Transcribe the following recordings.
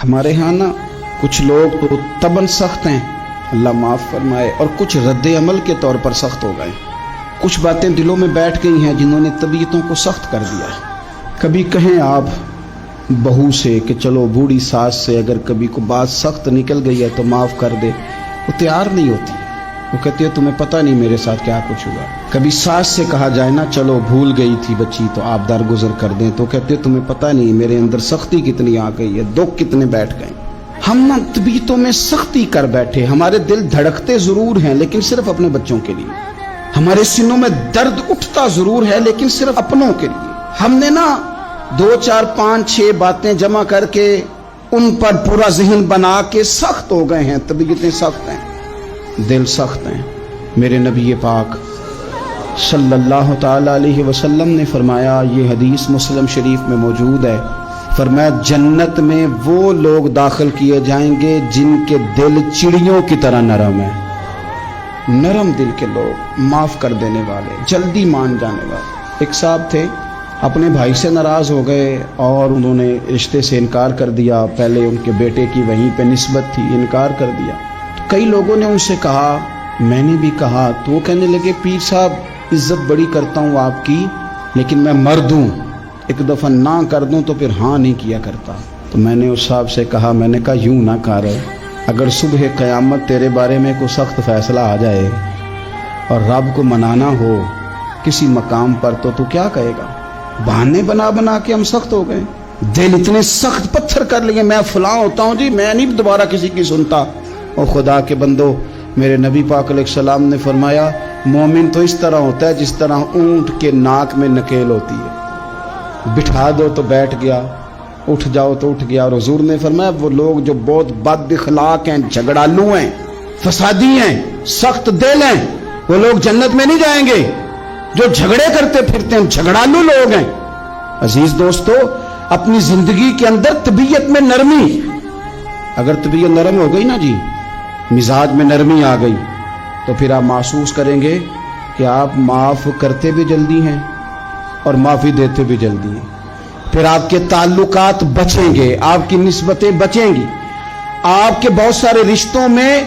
हमारे यहाँ ना कुछ लोग तो तबन सख्त हैं, अल्लाह माफ़ फरमाए, और कुछ रद्द अमल के तौर पर सख्त हो गए। कुछ बातें दिलों में बैठ गई हैं जिन्होंने तबीयतों को सख्त कर दिया है। कभी कहें आप बहू से कि चलो बूढ़ी सास से अगर कभी को बात सख्त निकल गई है तो माफ़ कर दे, वो तैयार नहीं होती। वो कहती है तुम्हें पता नहीं मेरे साथ क्या कुछ हुआ। कभी सास से कहा जाए ना चलो भूल गई थी बच्ची तो आप दरगुजर कर दें, तो कहते हैं तुम्हें पता नहीं मेरे अंदर सख्ती कितनी आ गई है, दुख कितने बैठ गए। हम ना तबीयतों में सख्ती कर बैठे, हमारे दिल धड़कते जरूर हैं लेकिन सिर्फ अपने बच्चों के लिए, हमारे सीनों में दर्द उठता जरूर है लेकिन सिर्फ अपनों के लिए। हमने ना 2 4 5 6 बातें जमा करके उन पर पूरा ज़हन बना के सख्त हो गए हैं। तबीयतें सख्त हैं, दिल सख्त हैं। मेरे नबी पाक सल्लल्लाहु ताला अलैहि वसल्लम ने फरमाया, ये हदीस मुस्लिम शरीफ में मौजूद है, फरमाया जन्नत में वो लोग दाखिल किए जाएंगे जिनके दिल चिड़ियों की तरह नरम है। नरम दिल के लोग, माफ कर देने वाले, जल्दी मान जाने वाले। एक साहब थे, अपने भाई से नाराज हो गए और उन्होंने रिश्ते से इनकार कर दिया। पहले उनके बेटे की वहीं पे निस्बत थी, इनकार कर दिया। तो कई लोगों ने उनसे कहा, मैंने भी कहा, तो वो कहने लगे पीर साहब इज्जत बड़ी करता हूँ आपकी, लेकिन मैं मर्द हूँ, एक दफ़ा ना कर दूँ तो फिर हाँ नहीं किया करता। तो मैंने उस साहब से कहा, मैंने कहा यूँ ना कर, अगर सुबह क़यामत तेरे बारे में कोई सख्त फैसला आ जाए और रब को मनाना हो किसी मकाम पर तो तू क्या कहेगा? बहाने बना बना के हम सख्त हो गए, दिल इतने सख्त पत्थर कर लिए, मैं फलां होता हूँ जी, मैं नहीं दोबारा किसी की सुनता। और खुदा के बंदो, मेरे नबी पाक अलैहिस्सलाम ने फरमाया मोमिन तो इस तरह होता है जिस तरह ऊंट के नाक में नकेल होती है, बिठा दो तो बैठ गया, उठ जाओ तो उठ गया। और हुजूर ने फरमाया वो लोग जो बहुत बद इखलाक हैं, झगड़ालू हैं, फसादी हैं, सख्त दिल हैं, वो लोग जन्नत में नहीं जाएंगे। जो झगड़े करते फिरते हैं झगड़ालू लोग हैं। अजीज दोस्तों, अपनी जिंदगी के अंदर तबीयत में नरमी, अगर तबीयत नरम हो गई ना जी, मिजाज में नरमी आ गई, तो फिर आप महसूस करेंगे कि आप माफ करते भी जल्दी हैं और माफी देते भी जल्दी हैं। फिर आपके ताल्लुकात बचेंगे, आपकी निस्बतें बचेंगी, आपके बहुत सारे रिश्तों में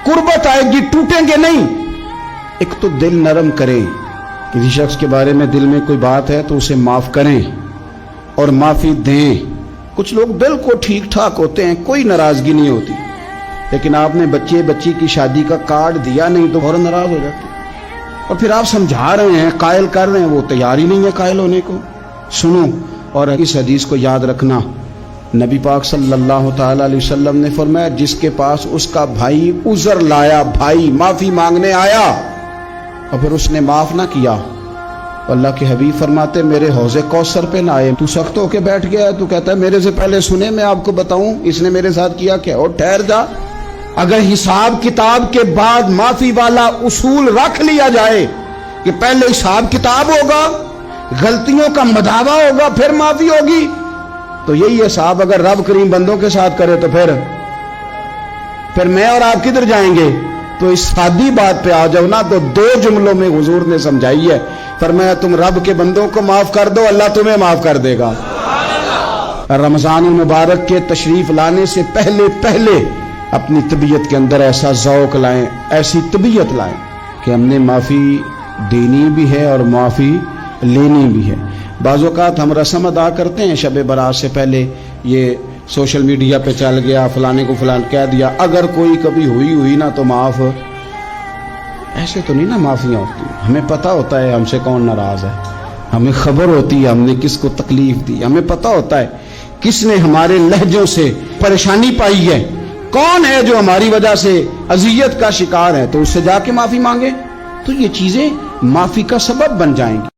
कुर्बत आएगी, टूटेंगे नहीं। एक तो दिल नरम करें, किसी शख्स के बारे में दिल में कोई बात है तो उसे माफ करें और माफी दें। कुछ लोग दिल को ठीक ठाक होते हैं, कोई नाराजगी नहीं होती, लेकिन आपने बच्ची की शादी का कार्ड दिया नहीं तो फौरन नाराज हो जाते, और फिर आप समझा रहे हैं, कायल कर रहे हैं, वो तैयार ही नहीं है कायल होने को। सुनो, और इस हदीस को याद रखना, नबी पाक सल्लल्लाहु ताला अलैहि वसल्लम ने फरमाया जिसके पास उसका भाई उज़र लाया, भाई माफी मांगने आया और फिर उसने माफ ना किया, अल्लाह के हबीब फरमाते मेरे हौज़े कौसर पे ना आए। तू सख्त होके बैठ गया, तू कहता है मेरे से पहले सुने, मैं आपको बताऊं इसने मेरे साथ किया क्या। और ठहर जा, अगर हिसाब किताब के बाद माफी वाला उसूल रख लिया जाए कि पहले हिसाब किताब होगा, गलतियों का मदावा होगा, फिर माफी होगी, तो यही हिसाब अगर रब करीम बंदों के साथ करे तो फिर मैं और आप किधर जाएंगे। तो इस सादी बात पे आ जाओ ना, तो 2 जुमलों में हुजूर ने समझाई है, फरमाया तुम रब के बंदों को माफ कर दो, अल्लाह तुम्हें माफ कर देगा। रमजान मुबारक के तशरीफ लाने से पहले पहले अपनी तबीयत के अंदर ऐसा ज़ौक़ लाएं, ऐसी तबीयत लाएं कि हमने माफ़ी देनी भी है और माफ़ी लेनी भी है। बाज़ औक़ात हम रस्म अदा करते हैं शब बरात से पहले, ये सोशल मीडिया पे चल गया, फलाने को फलान कह दिया, अगर कोई कभी हुई ना तो माफ़, ऐसे तो नहीं ना माफ़ियाँ होती। हमें पता होता है हमसे कौन नाराज़ है, हमें खबर होती है हमने किसको तकलीफ दी, हमें पता होता है किसने हमारे लहजों से परेशानी पाई है, कौन है जो हमारी वजह से अजियत का शिकार है, तो उससे जाके माफ़ी मांगे, तो ये चीज़ें माफ़ी का सबब बन जाएंगी।